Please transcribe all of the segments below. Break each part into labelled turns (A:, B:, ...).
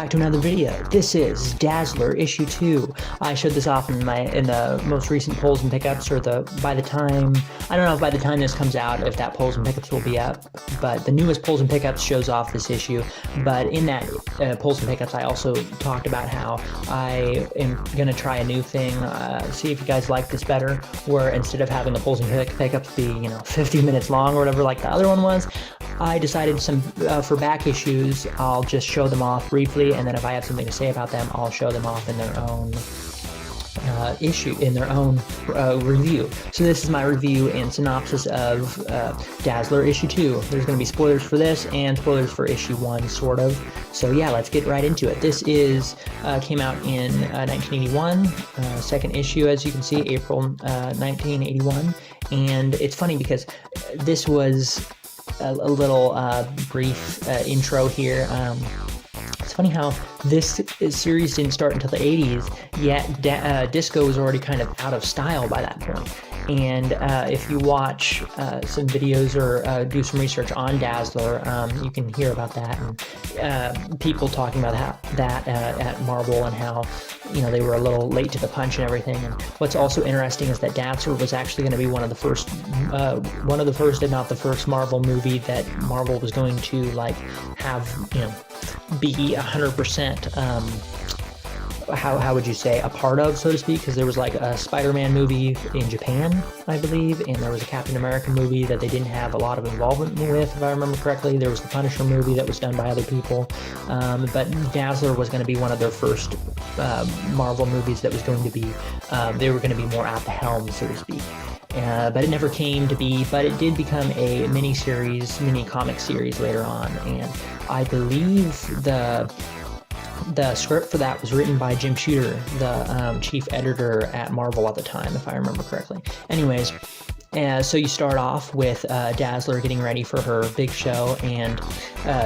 A: back to another video. This is Dazzler issue 2. I showed this off in the most recent polls and pickups, or by the time, I don't know if by the time this comes out if that polls and pickups will be up, but the newest polls and pickups shows off this issue. But in that polls and pickups, I also talked about how I am gonna try a new thing, see if you guys like this better, where instead of having the polls and pickups be 50 minutes long or whatever like the other one was, I decided for back issues, I'll just show them off briefly, and then if I have something to say about them, I'll show them off in their own review. So this is my review and synopsis of Dazzler issue 2. There's going to be spoilers for this and spoilers for issue 1, sort of. So yeah, let's get right into it. This came out in 1981, second issue, as you can see, April 1981, and it's funny because this was a little brief intro here. It's funny how this series didn't start until the 80s, yet disco was already kind of out of style by that point. And if you watch some videos or do some research on Dazzler, you can hear about that, and people talking about that at Marvel, and how they were a little late to the punch and everything. And what's also interesting is that Dazzler was actually going to be one of the first, if not the first, Marvel movie that Marvel was going to have be 100%. How would you say, a part of, so to speak, because there was a Spider-Man movie in Japan, I believe, and there was a Captain America movie that they didn't have a lot of involvement with, if I remember correctly. There was the Punisher movie that was done by other people, but Dazzler was going to be one of their first Marvel movies that was going to be, they were going to be more at the helm, so to speak. But it never came to be, but it did become a mini comic series later on, and I believe the script for that was written by Jim Shooter, the chief editor at Marvel at the time, if I remember correctly. Anyways, so you start off with Dazzler getting ready for her big show, and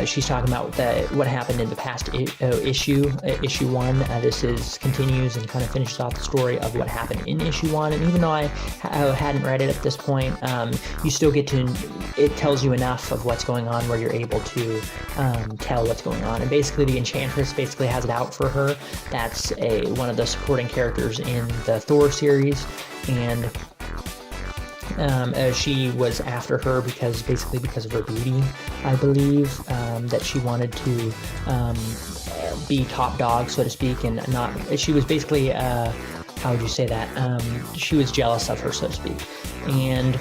A: she's talking about what happened in the past issue 1. This continues and kind of finishes off the story of what happened in issue 1. And even though I hadn't read it at this point, you still get to, it tells you enough of what's going on where you're able to tell what's going on. And basically the Enchantress basically has it out for her. That's one of the supporting characters in the Thor series, and she was after her because of her beauty, I believe, that she wanted to be top dog, so to speak, and she was basically, how would you say that, she was jealous of her, so to speak. And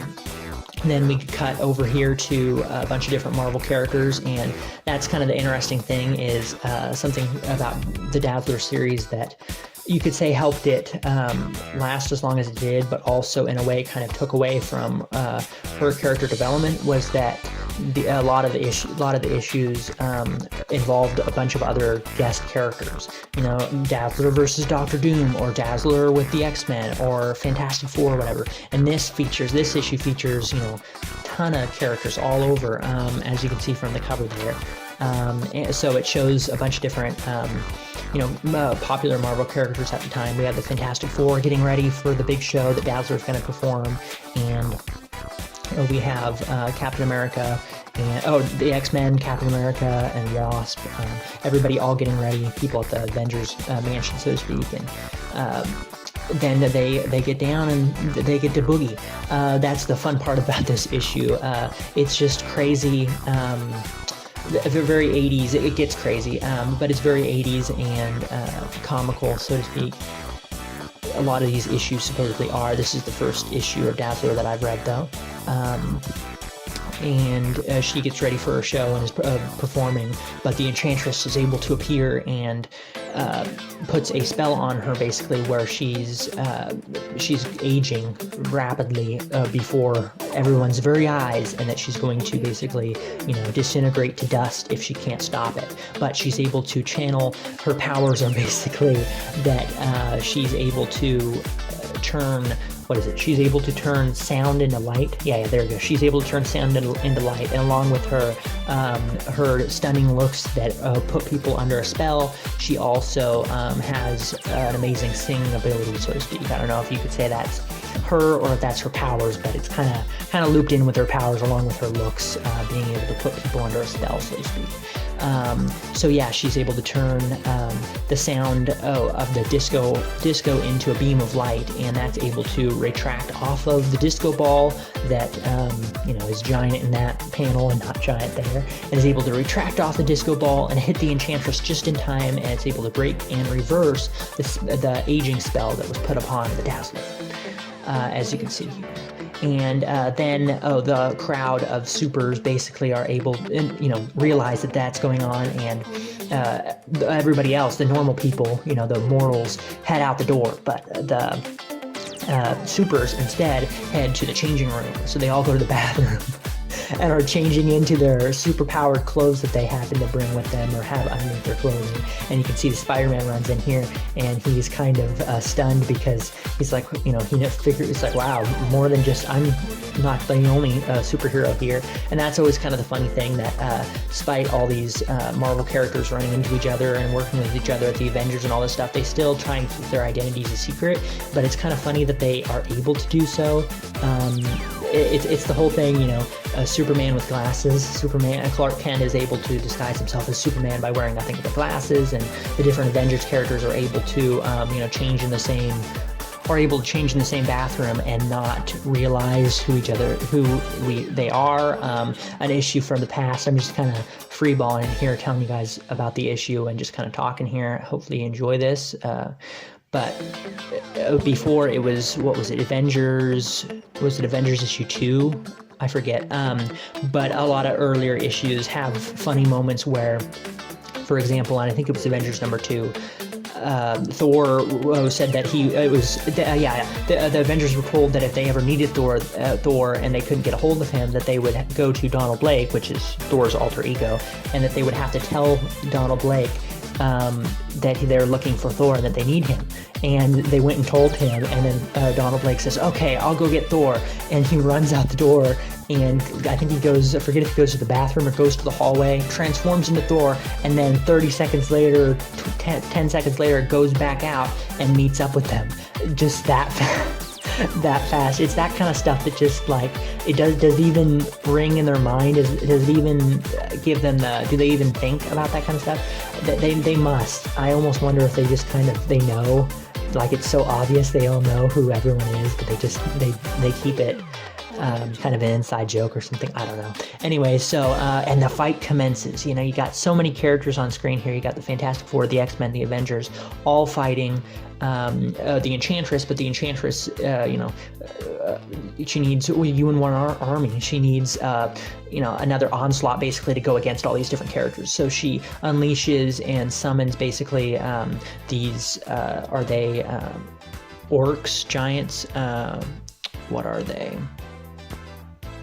A: then we cut over here to a bunch of different Marvel characters, and that's kind of the interesting thing, is something about the Dazzler series that you could say helped it last as long as it did, but also in a way kind of took away from her character development, was that a lot of the issues involved a bunch of other guest characters. Dazzler versus Doctor Doom, or Dazzler with the X-Men, or Fantastic Four, or whatever. And this issue features ton of characters all over, as you can see from the cover there. So it shows a bunch of different popular Marvel characters at the time. We have the Fantastic Four getting ready for the big show that Dazzler is going to perform, and we have Captain America, and the X-Men, Captain America, and Wasp, everybody all getting ready, people at the Avengers mansion, so to speak, and then they get down and they get to boogie. That's the fun part about this issue. It's just crazy. Very 80s, it gets crazy, but it's very 80s and comical, so to speak. A lot of these issues supposedly are. This is the first issue of Dazzler that I've read, though. And she gets ready for her show and is performing, but the Enchantress is able to appear and puts a spell on her, basically, where she's aging rapidly before everyone's very eyes, and that she's going to basically disintegrate to dust if she can't stop it. But she's able to channel her powers, are basically that she's able to turn, she's able to turn sound into light. Yeah, there we go. She's able to turn sound into light, and along with her stunning looks that put people under a spell, she also has an amazing singing ability, so to speak. I don't know if you could say that's her or if that's her powers, but it's kind of looped in with her powers along with her looks, being able to put people under a spell, so to speak. So yeah, she's able to turn the sound of the disco into a beam of light, and that's able to retract off of the disco ball that is giant in that panel and not giant there, and is able to retract off the disco ball and hit the enchantress just in time, and it's able to break and reverse the aging spell that was put upon the Dazzler, as you can see here. And then the crowd of supers basically are able, realize that that's going on, and everybody else, the normal people, the mortals, head out the door, but the supers instead head to the changing room. So they all go to the bathroom and are changing into their super-powered clothes that they happen to bring with them or have underneath their clothing. And you can see the Spider-Man runs in here, and he's kind of stunned because he's like, he figures, it's like, wow, more than just, I'm not the only superhero here. And that's always kind of the funny thing, that despite all these Marvel characters running into each other and working with each other at the Avengers and all this stuff, they still try and keep their identities a secret. But it's kind of funny that they are able to do so. It's the whole thing, Superman with glasses. Clark Kent is able to disguise himself as Superman by wearing nothing but glasses, and the different Avengers characters are able to, change in the same bathroom and not realize who they are. An issue from the past. I'm just kind of freeballing here, telling you guys about the issue and just kind of talking here. Hopefully you enjoy this. But before, it was, what was it, Avengers? Was it Avengers issue 2? I forget. But a lot of earlier issues have funny moments where, for example, and I think it was Avengers number 2, Thor said that the Avengers were told that if they ever needed Thor and they couldn't get a hold of him, that they would go to Donald Blake, which is Thor's alter ego, and that they would have to tell Donald Blake that they're looking for Thor and that they need him. And they went and told him, and then Donald Blake says, okay, I'll go get Thor. And he runs out the door, and I think he goes, I forget if he goes to the bathroom or goes to the hallway, transforms into Thor, and then 30 seconds later, 10 seconds later, goes back out and meets up with them. Just that fast. It's that kind of stuff that just, like, it does it even ring in their mind? Does it even give them do they even think about that kind of stuff? They must. I almost wonder if they just they know, like, it's so obvious they all know who everyone is, but they keep it kind of an inside joke or something. I don't know. Anyway, so and the fight commences. You got so many characters on screen here. You got the Fantastic Four, the X-Men, the Avengers, all fighting the Enchantress. But the Enchantress, she needs one army. She needs another onslaught, basically, to go against all these different characters. So she unleashes and summons basically these are they orcs, giants? What are they?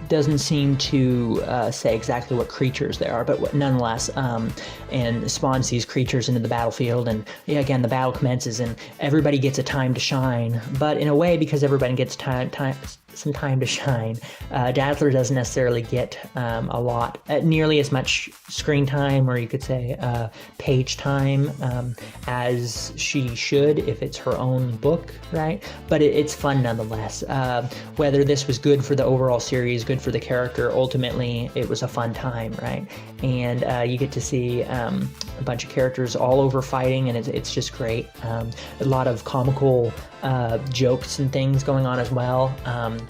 A: Doesn't seem to say exactly what creatures they are, but nonetheless, and spawns these creatures into the battlefield, and again, the battle commences, and everybody gets a time to shine. But in a way, because everybody gets some time to shine, Dazzler doesn't necessarily get a lot, nearly as much screen time, or you could say page time, as she should if it's her own book, right? But it's fun nonetheless. Whether this was good for the overall series, good for the character, ultimately it was a fun time, right? And you get to see a bunch of characters all over fighting, and it's just great. A lot of comical jokes and things going on as well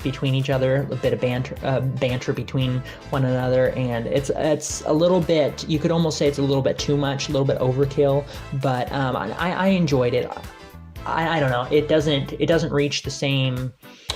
A: between each other, a bit of banter between one another, and it's a little bit, you could almost say it's a little bit too much, a little bit overkill, but I enjoyed it. I don't know, it doesn't reach the same,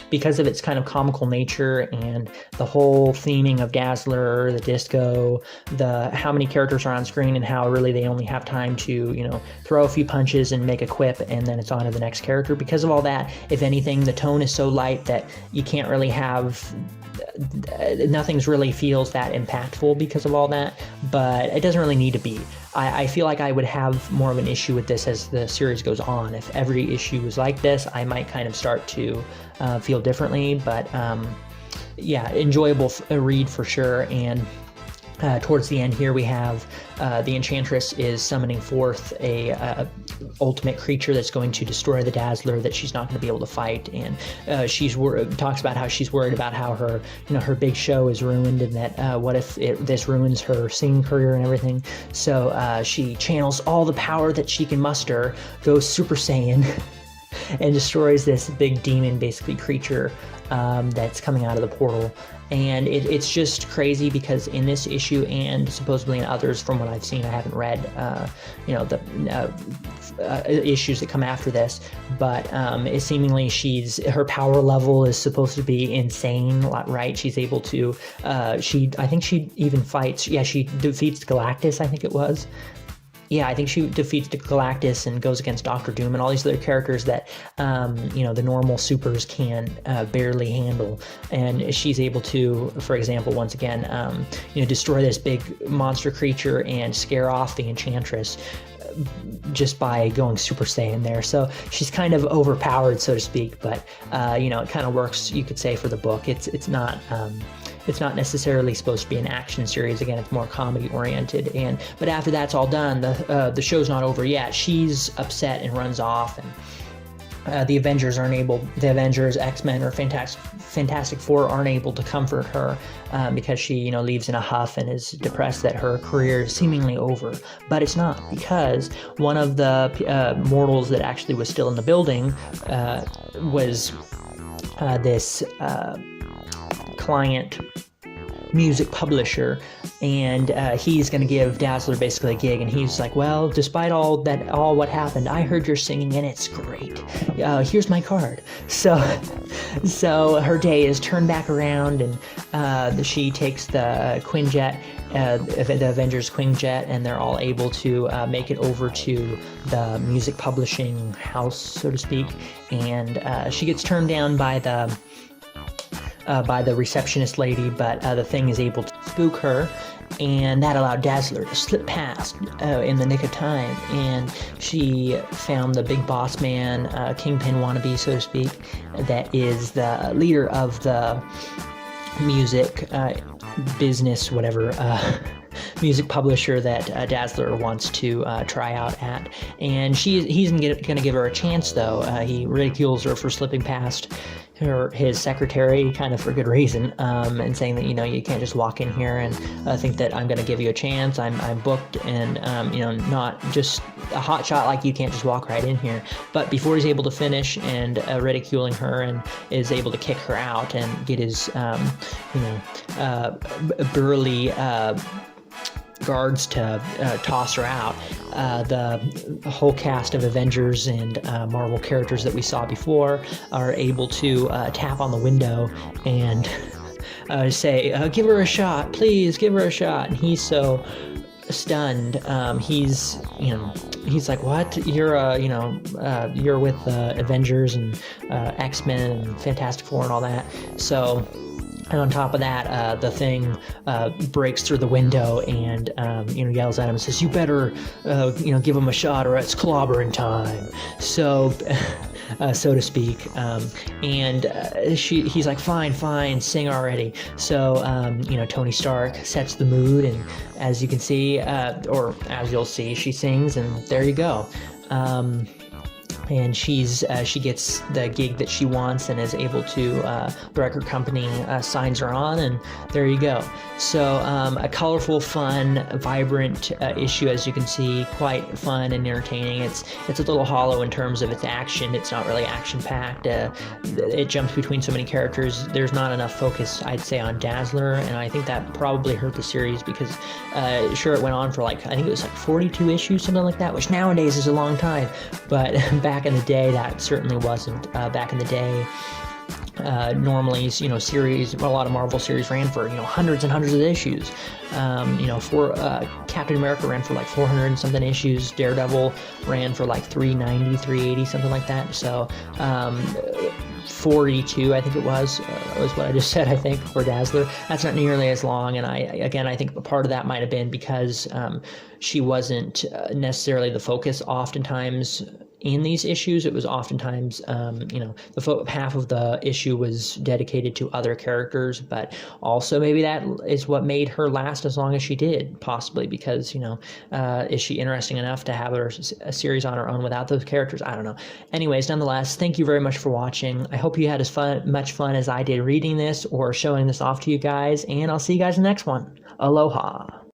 A: because of its kind of comical nature and the whole theming of Dazzler, the disco, how many characters are on screen, and how really they only have time to, throw a few punches and make a quip, and then it's on to the next character. Because of all that, if anything, the tone is so light that you can't really have, nothing's really feels that impactful because of all that, but it doesn't really need to be. I feel like I would have more of an issue with this as the series goes on. If every issue was like this, I might kind of start to feel differently, but yeah, enjoyable read for sure. And Towards the end here, we have the Enchantress is summoning forth a ultimate creature that's going to destroy the Dazzler that she's not going to be able to fight, and talks about how she's worried about how her her big show is ruined, and that what if this ruins her singing career and everything. So she channels all the power that she can muster, goes Super Saiyan, and destroys this big demon, basically creature that's coming out of the portal. And it's just crazy because in this issue and supposedly in others, from what I've seen, I haven't read, the issues that come after this, but it seemingly her power level is supposed to be insane, right? She's able to, I think she even fights, she defeats Galactus, I think it was. Yeah, I think she defeats the Galactus and goes against Doctor Doom and all these other characters that, the normal supers can barely handle. And she's able to, for example, once again, destroy this big monster creature and scare off the Enchantress just by going Super Saiyan there. So she's kind of overpowered, so to speak, but, it kind of works, you could say, for the book. It's not necessarily supposed to be an action series. Again, it's more comedy oriented. But after that's all done, the show's not over yet. She's upset and runs off, and the Avengers, X-Men, or Fantastic Four aren't able to comfort her because she, leaves in a huff and is depressed that her career is seemingly over. But it's not, because one of the mortals that actually was still in the building was this client music publisher, and he's going to give Dazzler basically a gig, and he's like, well, despite all what happened, I heard you're singing and it's great. Here's my card. So her day is turned back around, and she takes the Quinjet, the Avengers Quinjet, and they're all able to make it over to the music publishing house, so to speak, and she gets turned down by the receptionist lady, but the Thing is able to spook her, and that allowed Dazzler to slip past in the nick of time, and she found the big boss man, Kingpin wannabe, so to speak, that is the leader of the music business, whatever, music publisher that Dazzler wants to try out at. And he's going to give her a chance, though. He ridicules her for slipping past his secretary, kind of for good reason, and saying that, you can't just walk in here and think that I'm going to give you a chance. I'm booked, and, not just a hot shot, like you can't just walk right in here. But before he's able to finish, and ridiculing her, and is able to kick her out and get his, burly guards to toss her out, the whole cast of Avengers and Marvel characters that we saw before are able to tap on the window and say, give her a shot, please give her a shot. And he's so stunned. He's like, what? You're you're with Avengers and X-Men and Fantastic Four and all that. So, and on top of that, the Thing breaks through the window and yells at him and says, "You better give him a shot, or it's clobbering time." So, so to speak. He's like, "Fine, sing already." So Tony Stark sets the mood, and as you can see, or as you'll see, she sings, and there you go. And she gets the gig that she wants and is able to, the record company signs her on, and there you go. So a colorful, fun, vibrant issue, as you can see, quite fun and entertaining. It's a little hollow in terms of its action. It's not really action-packed. It jumps between so many characters. There's not enough focus, I'd say, on Dazzler, and I think that probably hurt the series because, sure, it went on for I think it was 42 issues, something like that, which nowadays is a long time, but back in the day, that certainly wasn't. Back in the day, normally, series, a lot of Marvel series ran for, hundreds and hundreds of issues. Captain America ran for 400 and something issues. Daredevil ran for 390, 380, something like that. So, 42, I think it was what I just said, I think, for Dazzler. That's not nearly as long, and I think part of that might have been because she wasn't necessarily the focus oftentimes in these issues. It was oftentimes, half of the issue was dedicated to other characters, but also maybe that is what made her last as long as she did, possibly because, is she interesting enough to have a series on her own without those characters? I don't know. Anyways, nonetheless, thank you very much for watching. I hope you had as much fun as I did reading this or showing this off to you guys, and I'll see you guys in the next one. Aloha.